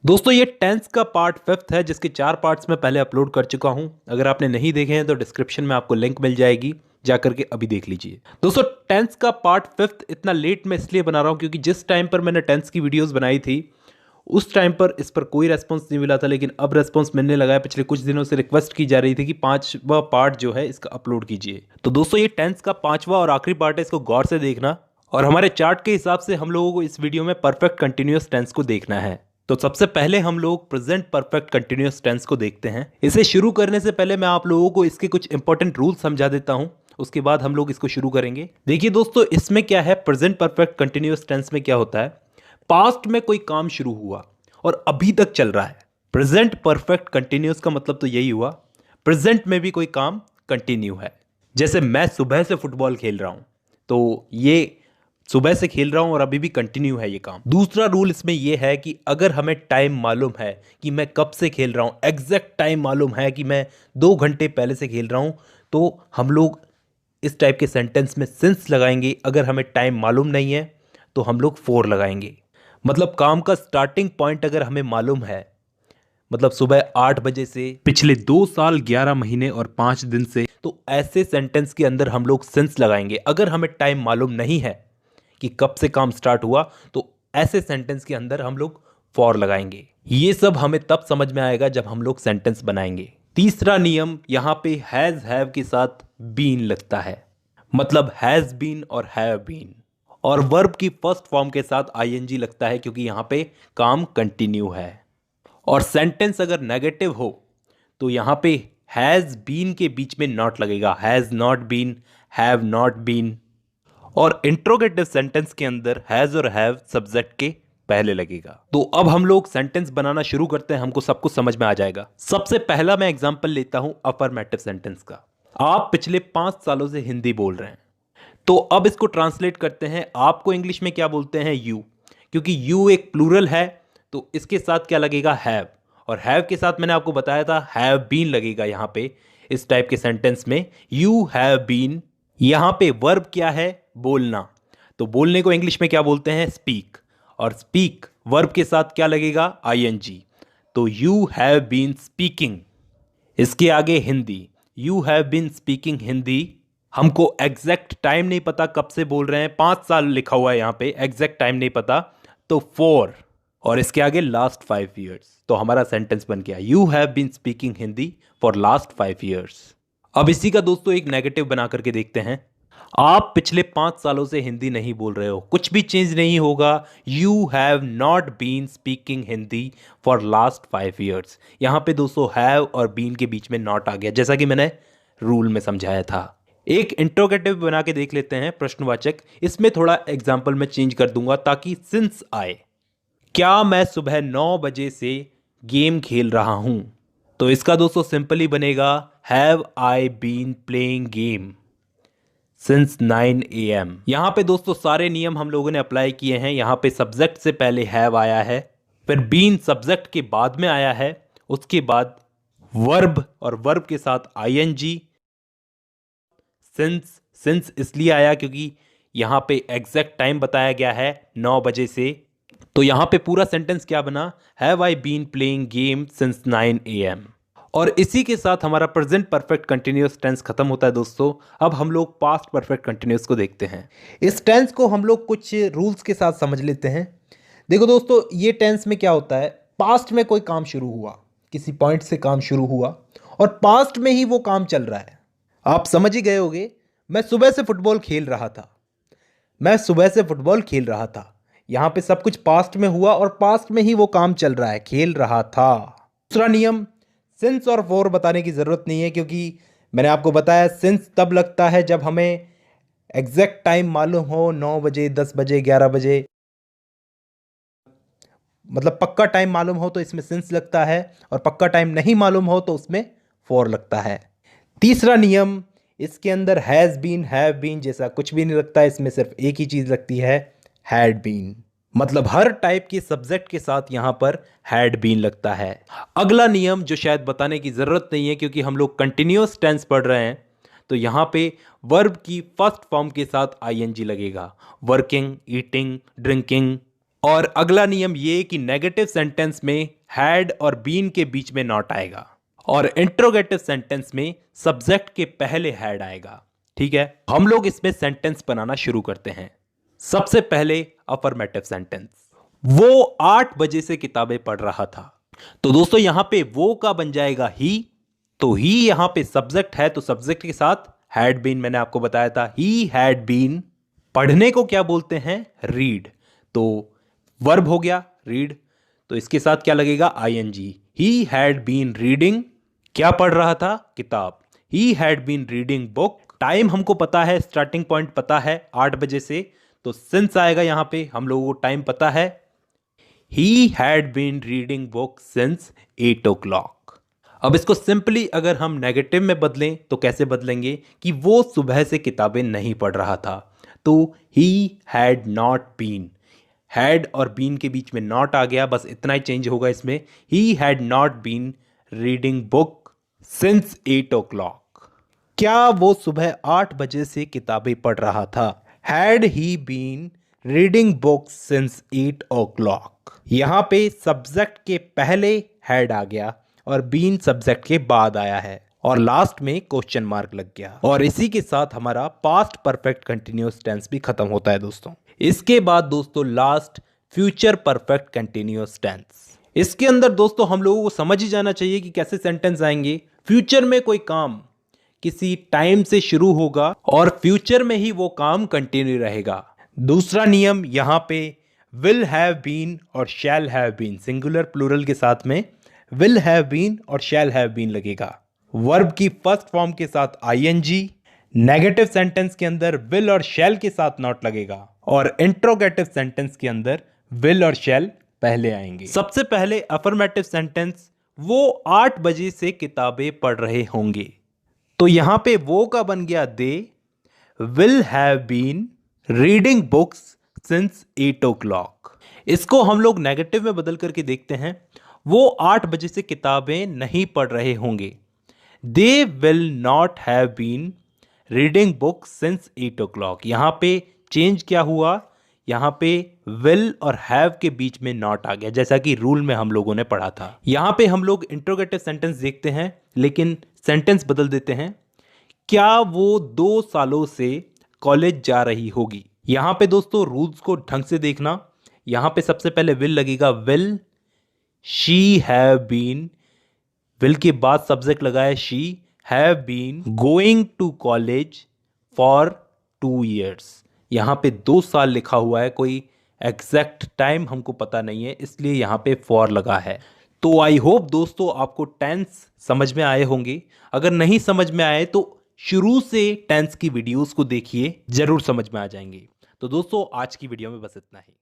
दोस्तों ये टेंस का पार्ट फिफ्थ है जिसके 4 पार्ट्स मैं पहले अपलोड कर चुका हूं। अगर आपने नहीं देखे हैं तो डिस्क्रिप्शन में आपको लिंक मिल जाएगी, जा करके अभी देख लीजिए। दोस्तों टेंस का पार्ट फिफ्थ इतना लेट मैं इसलिए बना रहा हूं क्योंकि जिस टाइम पर मैंने टेंस की वीडियोस बनाई थी उस टाइम पर इस पर कोई रेस्पॉन्स नहीं मिला था, लेकिन अब रेस्पॉन्स मिलने लगा है। पिछले कुछ दिनों से रिक्वेस्ट की जा रही थी कि 5वां पार्ट जो है इसका अपलोड कीजिए। तो दोस्तों ये टेंस का 5वां और आखिरी पार्ट है, इसको गौर से देखना। और हमारे चार्ट के हिसाब से हम लोगों को इस वीडियो में परफेक्ट कंटिन्यूअस टेंस को देखना है। तो सबसे पहले हम लोग प्रेजेंट परफेक्ट कंटिन्यूअस टेंस को देखते हैं। इसे शुरू करने से पहले मैं आप लोगों को इसके कुछ इंपॉर्टेंट रूल समझा देता हूं, उसके बाद हम लोग इसको शुरू करेंगे। देखिए दोस्तों, इसमें क्या है, प्रेजेंट परफेक्ट कंटिन्यूअस टेंस में क्या होता है, पास्ट में कोई काम शुरू हुआ और अभी तक चल रहा है। प्रेजेंट परफेक्ट कंटिन्यूअस का मतलब तो यही हुआ, प्रेजेंट में भी कोई काम कंटिन्यू है। जैसे मैं सुबह से फुटबॉल खेल रहा हूं, तो ये सुबह से खेल रहा हूं और अभी भी कंटिन्यू है ये काम। दूसरा रूल इसमें यह है कि अगर हमें टाइम मालूम है कि मैं कब से खेल रहा हूं, एग्जैक्ट टाइम मालूम है कि मैं 2 घंटे पहले से खेल रहा हूं, तो हम लोग इस टाइप के सेंटेंस में सिंस लगाएंगे। अगर हमें टाइम मालूम नहीं है तो हम लोग फोर लगाएंगे। मतलब काम का स्टार्टिंग पॉइंट अगर हमें मालूम है, मतलब सुबह 8 बजे से पिछले 2 साल 11 महीने और 5 दिन से, तो ऐसे सेंटेंस के अंदर हम लोग सिंस लगाएंगे। अगर हमें टाइम मालूम नहीं है कि कब से काम स्टार्ट हुआ, तो ऐसे सेंटेंस के अंदर हम लोग फॉर लगाएंगे। ये सब हमें तब समझ में आएगा जब हम लोग सेंटेंस बनाएंगे। तीसरा नियम, यहां पे हैज हैव के साथ बीन लगता है, मतलब हैज बीन और हैव बीन। और वर्ब की फर्स्ट फॉर्म के साथ आईएनजी लगता है क्योंकि यहां पे काम कंटिन्यू है। और सेंटेंस अगर नेगेटिव हो तो यहां पे हैज बीन के बीच में नॉट लगेगा, has not been, have not been. और इंट्रोगेटिव सेंटेंस के अंदर हैज और हैव सब्जेक्ट के पहले लगेगा। तो अब हम लोग सेंटेंस बनाना शुरू करते हैं, हमको सब कुछ समझ में आ जाएगा। सबसे पहला मैं एग्जांपल लेता हूं अफर्मेटिव सेंटेंस का। आप पिछले 5 सालों से हिंदी बोल रहे हैं, तो अब इसको ट्रांसलेट करते हैं। आपको इंग्लिश में क्या बोलते हैं, यू, क्योंकि यू एक प्लूरल है तो इसके साथ क्या लगेगा, हैव। और हैव के साथ मैंने आपको बताया था हैव बीन लगेगा यहां पे। इस टाइप के सेंटेंस में यू हैव बीन, यहां पे वर्ब क्या है, बोलना। तो बोलने को इंग्लिश में क्या बोलते हैं, स्पीक। और स्पीक वर्ब के साथ क्या लगेगा, आईएनजी। तो यू हैव बीन स्पीकिंग। इसके आगे Hindi, you have been speaking Hindi. हमको एग्जैक्ट टाइम नहीं पता कब से बोल रहे हैं, 5 साल लिखा हुआ है यहां पे, एग्जैक्ट टाइम नहीं पता, तो 4। और इसके आगे लास्ट 5 years। तो हमारा सेंटेंस बन गया, you have been speaking Hindi for last 5 years। अब इसी का दोस्तों एक नेगेटिव बना करके देखते हैं। आप पिछले 5 सालों से हिंदी नहीं बोल रहे हो, कुछ भी चेंज नहीं होगा। You have not been speaking Hindi for last 5 years। यहां पे दोस्तों हैव और बीन के बीच में नॉट आ गया, जैसा कि मैंने रूल में समझाया था। एक इंट्रोगेटिव बना के देख लेते हैं, प्रश्नवाचक। इसमें थोड़ा एग्जाम्पल में चेंज कर दूंगा ताकि सिंस आए। क्या मैं सुबह 9 बजे से गेम खेल रहा हूं, तो इसका दोस्तों सिंपली बनेगा, have I been playing game since 9 AM। यहां पे दोस्तों सारे नियम हम लोगों ने अप्लाई किए हैं। यहां पे सब्जेक्ट से पहले हैव आया है, फिर बीन सब्जेक्ट के बाद में आया है, उसके बाद वर्ब और वर्ब के साथ आईएनजी। सिंस इसलिए आया क्योंकि यहां पे एग्जैक्ट टाइम बताया गया है 9 बजे से। तो यहां पे पूरा सेंटेंस क्या बना, have I been playing game since 9 AM। और इसी के साथ हमारा प्रेजेंट परफेक्ट कंटिन्यूअस टेंस खत्म होता है दोस्तों। अब हम लोग पास्ट परफेक्ट कंटिन्यूअस को देखते हैं। इस टेंस को हम लोग कुछ रूल्स के साथ समझ लेते हैं। देखो दोस्तों, ये टेंस में क्या होता है, पास्ट में कोई काम शुरू हुआ, किसी पॉइंट से काम शुरू हुआ और पास्ट में ही वो काम चल रहा है। आप समझ ही गए होंगे, मैं सुबह से फुटबॉल खेल रहा था, मैं सुबह से फुटबॉल खेल रहा था। यहां पे सब कुछ पास्ट में हुआ और पास्ट में ही वो काम चल रहा है, खेल रहा था। दूसरा नियम, सिंस और फॉर बताने की जरूरत नहीं है, क्योंकि मैंने आपको बताया सिंस तब लगता है जब हमें एग्जैक्ट टाइम मालूम हो, 9 बजे, 10 बजे, 11 बजे, मतलब पक्का टाइम मालूम हो तो इसमें सिंस लगता है, और पक्का टाइम नहीं मालूम हो तो उसमें फॉर लगता है। तीसरा नियम, इसके अंदर हैज बीन, हैव बीन जैसा कुछ भी नहीं लगता, इसमें सिर्फ एक ही चीज लगती है, हैड बीन। मतलब हर टाइप के सब्जेक्ट के साथ यहां पर हैड बीन लगता है। अगला नियम जो शायद बताने की जरूरत नहीं है क्योंकि हम लोग कंटिन्यूअस टेंस पढ़ रहे हैं, तो यहां पे वर्ब की फर्स्ट फॉर्म के साथ आईएनजी लगेगा। वर्किंग, ईटिंग, ड्रिंकिंग, और अगला नियम ये कि नेगेटिव सेंटेंस में हैड और बीन के बीच में नॉट आएगा और इंट्रोगेटिव सेंटेंस में सब्जेक्ट के पहले हैड आएगा। ठीक है, हम लोग इसमें सेंटेंस बनाना शुरू करते हैं। सबसे पहले अफर्मेटिव सेंटेंस, वो 8 बजे से किताबें पढ़ रहा था। तो दोस्तों यहां पे वो का बन जाएगा ही, तो ही यहां पे सब्जेक्ट है तो सब्जेक्ट के साथ हैड बीन, मैंने आपको बताया था ही हैड बीन। पढ़ने को क्या बोलते हैं? रीड, तो वर्ब हो गया रीड, तो इसके साथ क्या लगेगा? ING. He had been reading, क्या पढ़ रहा था? किताब। He had been reading book. Time हमको पता है, स्टार्टिंग पॉइंट पता है 8 बजे से, तो सिंस आएगा यहां पे, हम लोगों को टाइम पता है। He had been reading book since 8 o'clock। अब इसको सिंपली अगर हम नेगेटिव में बदलें तो कैसे बदलेंगे कि वो सुबह से किताबें नहीं पढ़ रहा था, तो he had not been, had और बीन के बीच में नॉट आ गया, बस इतना ही चेंज होगा इसमें। He had not been reading book since 8 o'clock। क्या वो सुबह 8 बजे से किताबें पढ़ रहा था? Had he been reading book since 8 o'clock। यहां पे सब्जेक्ट के पहले हैड आ गया और बीन सब्जेक्ट के बाद आया है और लास्ट में क्वेश्चन मार्क लग गया, और इसी के साथ हमारा पास्ट परफेक्ट कंटिन्यूअस टेंस भी खत्म होता है दोस्तों। इसके बाद दोस्तों last future perfect continuous tense. इसके अंदर दोस्तों हम लोगों को समझ ही जाना चाहिए कि कैसे सेंटेंस आएंगे। फ्यूचर में कोई काम किसी टाइम से शुरू होगा और फ्यूचर में ही वो काम कंटिन्यू रहेगा। दूसरा नियम यहां पे विल हैव बीन और shall have been, singular plural के साथ में विल हैव बीन और शैल हैव बीन लगेगा। वर्ब की फर्स्ट फॉर्म के साथ आईएनजी, नेगेटिव सेंटेंस के अंदर विल और शैल के साथ नॉट लगेगा और इंट्रोगेटिव सेंटेंस के अंदर विल और शैल पहले आएंगे। सबसे पहले अफर्मेटिव सेंटेंस, वो 8 बजे से किताबें पढ़ रहे होंगे, तो यहां पे वो का बन गया they will have been reading books since 8 o'clock। इसको हम लोग नेगेटिव में बदल करके देखते हैं, वो 8 बजे से किताबें नहीं पढ़ रहे होंगे। They will not have been reading book since 8 o'clock। यहां पे चेंज क्या हुआ? यहां पे विल और हैव के बीच में नॉट आ गया, जैसा कि रूल में हम लोगों ने पढ़ा था। यहां पे हम लोग इंट्रोगेटिव सेंटेंस देखते हैं लेकिन सेंटेंस बदल देते हैं। क्या वो 2 सालों से कॉलेज जा रही होगी? यहां पे दोस्तों रूल्स को ढंग से देखना। यहां पे सबसे पहले विल लगेगा, will she have been, will के बाद सब्जेक्ट लगा है she, have been going to college for 2 years। यहां पे 2 साल लिखा हुआ है, कोई एग्जैक्ट टाइम हमको पता नहीं है, इसलिए यहां पे फॉर लगा है। तो आई होप दोस्तों आपको टेंस समझ में आए होंगे। अगर नहीं समझ में आए तो शुरू से टेंस की वीडियोस को देखिए, जरूर समझ में आ जाएंगे। तो दोस्तों आज की वीडियो में बस इतना ही।